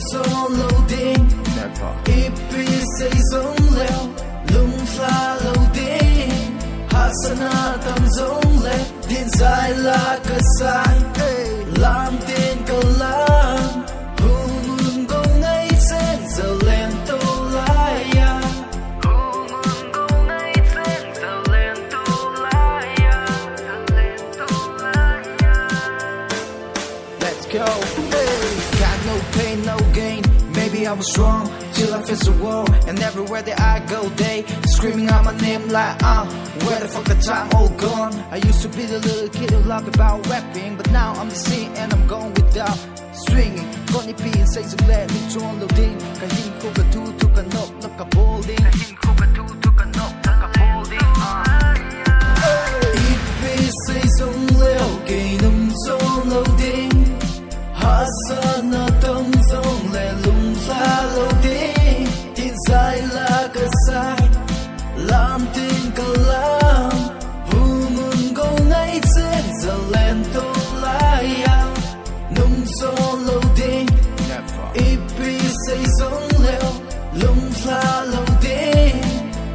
gió lâu đêm ít bị say giống leo lung pha lâu đêm hasana tâm giống lệ điện dài là cờ sai làm tiền cầu làm hùng cầu ngay sen giờ lên tô lại ya hùng cầu ngay sen giờ lên tô lại ya lên tô lại ya. Let's go. Got no pain, no gain. Maybe I was wrong till I face the wall. And everywhere that I go, they screaming out my name like, where the fuck the time all gone? I used to be the little kid who loved about rapping, but now I'm the scene and I'm going without swinging. Con đi pin say dừng lệ mình trốn lâu đinh. Cả hình không cần thu thu cần nộp nộp cả bolding. Cả hình không cần thu thu cần nộp nộp cả bolding. Ít bị say dừng lệ kỳ nằm gió lâu đinh. Hasana tâm giống lệ lung pha lâu đêm tin dài là cờ sai làm tin cờ làm hùng ngôn câu ngay trên giờ lên tô lại nung gió lâu đêm ít bị say giống leo lung pha lâu đêm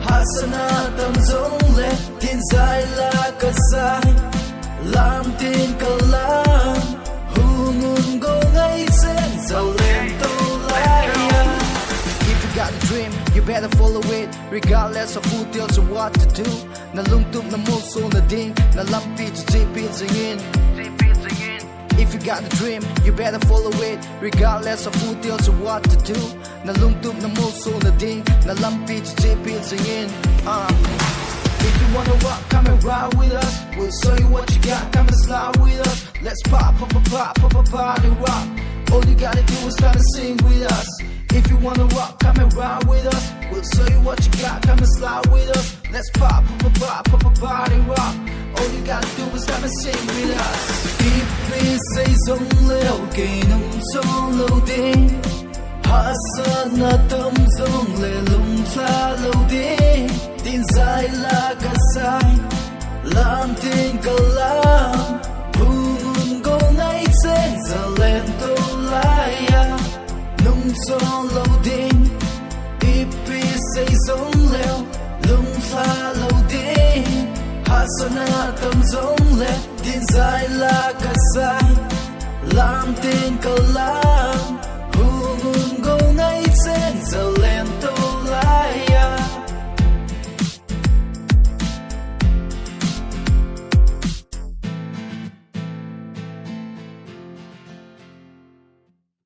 Hasana tâm giống lệ tin dài là cờ sai làm tin cờ làm got a dream, you better follow it regardless of who tells you what to do. Na lungtong na muso na ding, na lampi to JP singing. If you got a dream, you better follow it regardless of who tells you what to do. Na lungtong na muso na ding, na lampi to JP singing. If you wanna rock, come and ride with us. We'll show you what you got, come and slide with us. Let's pop, pop, pop, pop, pop, pop, party rock. All you gotta do is start to sing with us. If you wanna rock, come and ride with us. We'll show you what you got, come and slide with us. Let's pop, pop, pop, pop, pop, party rock. All you gotta do is come and sing with us. If we say giống leo kỳ nằm gió lâu đêm Hasana tâm giống lệ lung pha lâu đêm tin dài là cờ sai làm tin cờ làm hùng câu ngay trên giờ lên tô lại nung gió lâu đêm ít bị say giống leo lung pha lâu đêm Hasana tâm giống lệ tin dài là cờ sai làm tin cờ làm